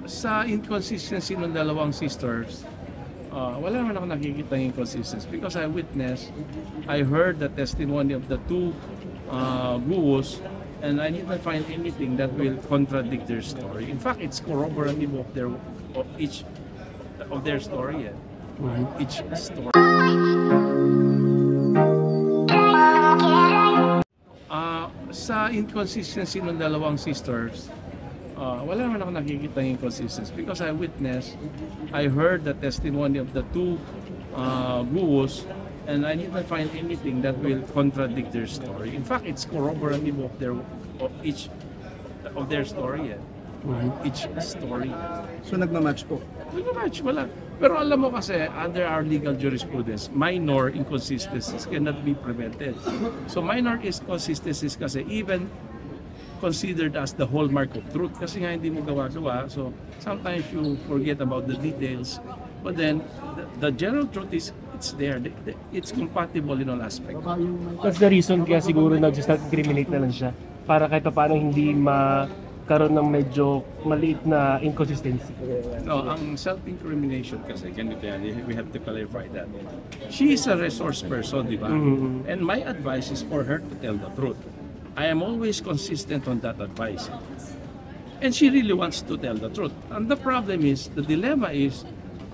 Sa inconsistency ng dalawang sisters, wala naman ako nakikita ng inconsistency because I heard the testimony of the two gurus, and I did not find anything that will contradict their story. In fact, it's corroborative of each of their story, each story. Sa inconsistency ng dalawang sisters, wala naman ako nakikita ng inconsistency because I heard the testimony of the two gurus, and I did not find anything that will contradict their story. In fact, it's corroborative of each of their story, each story. So nagmamatch po? Nagmamatch, wala. Pero alam mo kasi, under our legal jurisprudence, minor inconsistencies cannot be prevented. So minor inconsistencies kasi even considered as the hallmark of truth kasi nga hindi mo gawa-gawa, so sometimes you forget about the details, but then the general truth is it's there, it's compatible in all aspects. That's the reason kaya siguro nag-incriminate na lang siya para kahit paano hindi karoon ng medyo maliit na inconsistency. No, ang self-incrimination kasi, we have to clarify that. She is a resource person, di ba? And my advice is for her to tell the truth. I am always consistent on that advice. And she really wants to tell the truth. And the problem is, the dilemma is,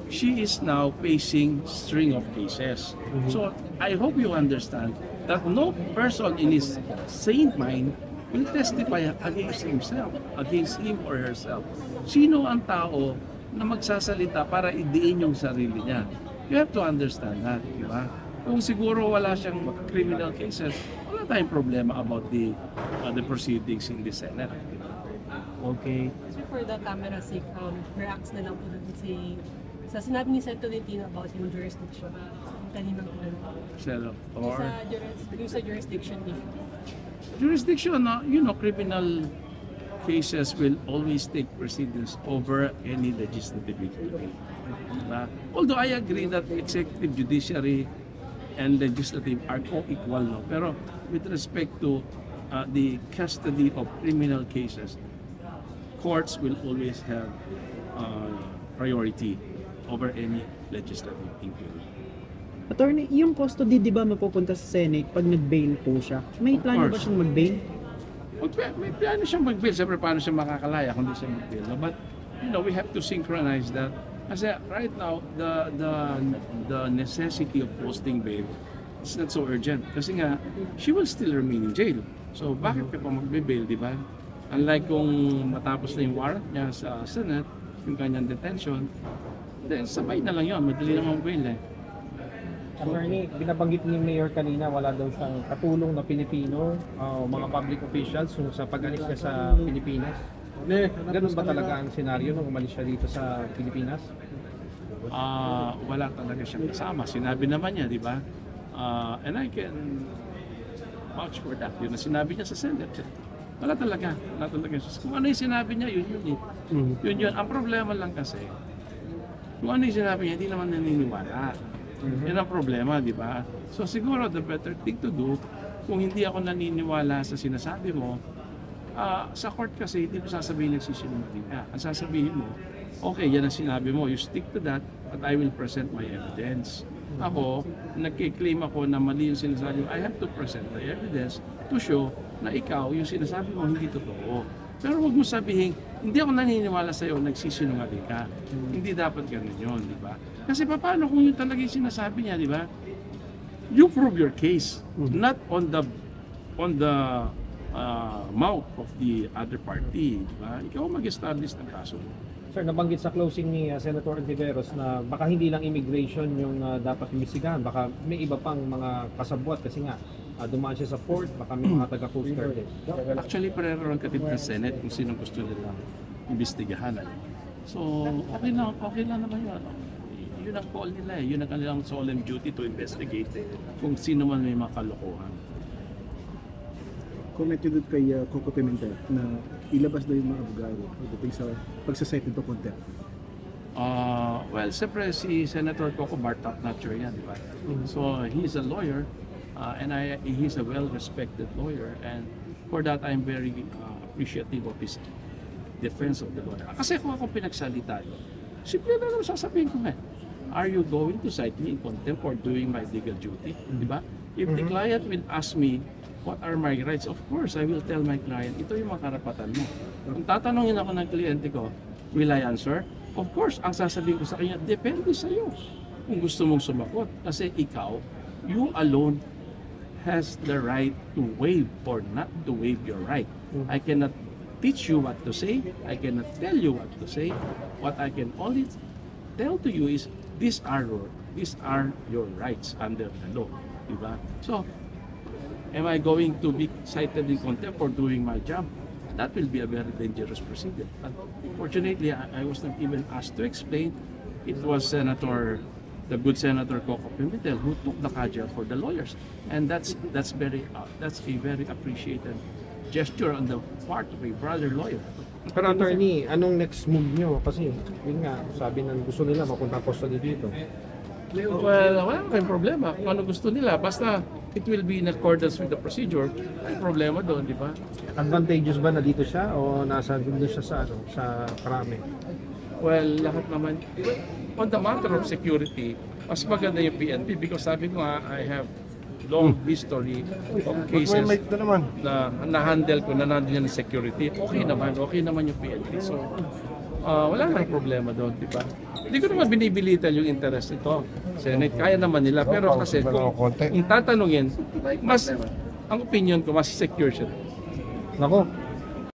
she is now facing string of cases. So I hope you understand that no person in his sane mind will testify against himself, against him or herself. Sino ang tao na magsasalita para idiin yung sarili niya? You have to understand that, di ba? Kung siguro wala siyang criminal cases, wala tayong problema about the proceedings in the Senate. Okay. So for the camera sake, reacts na lang po dun sa sinabi ni Sen. Tolentino about yung jurisdiction. Kanina po dun. Sa jurisdiction din. Jurisdiction, criminal cases will always take precedence over any legislative inquiry. Although I agree that executive, judiciary, and legislative are co-equal, no? Pero with respect to the custody of criminal cases, courts will always have priority over any legislative inquiry. Attorney, yung custody di ba mapupunta sa Senate pag nag-bail po siya? May plano ba siyang mag-bail? May plano siyang mag-bail. Siyempre, paano siya makakalaya kung di siya mag-bail? No? But, we have to synchronize that. Kasi right now, the necessity of posting bail is not so urgent. Kasi nga, she will still remain in jail. So, bakit ka pa mag-bail, di ba? Unlike kung matapos na yung warrant niya sa Senate, yung kanyang detention, then sabay na lang yun. Madali naman mag-bail eh. Attorney, binabanggit ni Mayor kanina wala daw siyang katulong na Pilipino, mga public officials sa pag-alis niya sa Pilipinas. Ganun ba talaga ang senaryo nung umalis siya dito sa Pilipinas? Wala talaga siyang kasama. Sinabi naman niya, di ba? And I can vouch for that. Yun na sinabi niya sa Senate. Wala talaga. Kung ano yung sinabi niya, yun. Yun. Ang problema lang kasi, kung ano yung sinabi niya, hindi naman naniniwala. Yan ang problema, di ba? So siguro the better thing to do, kung hindi ako naniniwala sa sinasabi mo, sa court kasi hindi mo sasabihin nagsisinungaling ka. Ang sasabihin mo, okay, yan ang sinabi mo, you stick to that, but I will present my evidence. Ako, nagkiklaim ako na mali yung sinasabi mo, I have to present my evidence to show na ikaw, yung sinasabi mo, hindi totoo. Pero huwag mo sabihin, hindi ako naniniwala sa'yo, nagsisinungaling ka. Hindi dapat ganun yun, di ba? Kasi paano kung yun talaga yung sinasabi niya, di ba? You prove your case, not on the mouth of the other party, di ba? Ikaw mag-establish ng kaso. Sir, nabanggit sa closing ni Senator Ontiveros na baka hindi lang immigration yung dapat imbestigahan, baka may iba pang mga kasabwat kasi nga dumaan siya sa port, baka may mga taga-Coast Guard. Actually, prerogative ng Senate kung sino gusto nila imbestigahan. So, okay lang naman yun. Yun ang call nila eh. Yun ang kanilang solemn duty to investigate kung sino man may mga kalokohan. Connected kay Coco Pimentel na ilabas daw yung mga abogado pagdating sa pagsasite into contempt. Well, siyempre si Senator Coco Bart, top notcher yan, di ba? So, he's a lawyer and he's a well-respected lawyer, and for that I'm very appreciative of his defense of the lawyer. Kasi kung ako pinagsalita yun, simple na naman sasabihin ko nga, are you going to cite me in contempt for doing my legal duty? Di ba? If the client will ask me, what are my rights? Of course, I will tell my client, ito yung mga karapatan mo. Kung tatanungin ako ng kliyente ko, will I answer? Of course, ang sasabihin ko sa kanya, depende sa iyo. Kung gusto mong sumagot. Kasi ikaw, you alone has the right to waive or not to waive your right. I cannot teach you what to say. I cannot tell you what to say. What I can only tell to you is, these are your rights under the law. Diba? So, am I going to be cited in contempt for doing my job? That will be a very dangerous procedure. But fortunately, I was not even asked to explain. It was the good Senator Coco Pimentel who took the cudgel for the lawyers, and that's a very appreciated gesture on the part of a brother lawyer. Pero attorney, anong next move nyo? Kasi yun nga, sabi ng gusto nila mapunta custody dito. Well, wala kayong problema. Kung ano gusto nila, basta it will be in accordance with the procedure, may problema doon, di ba? Advantageous ba na dito siya o nasa doon siya sa Krame? Well, lahat naman. On the matter of security, mas maganda yung PNP because sabi ko nga, I have long history of cases na na-handle ko, na nandun yung security. Okay naman yung PNP. So, wala nang problema doon, di ba? Hindi ko naman binibilitan yung interest ito. Senate, kaya naman nila. Pero kasi kung tatanungin, mas, ang opinion ko, mas secure siya. Nako,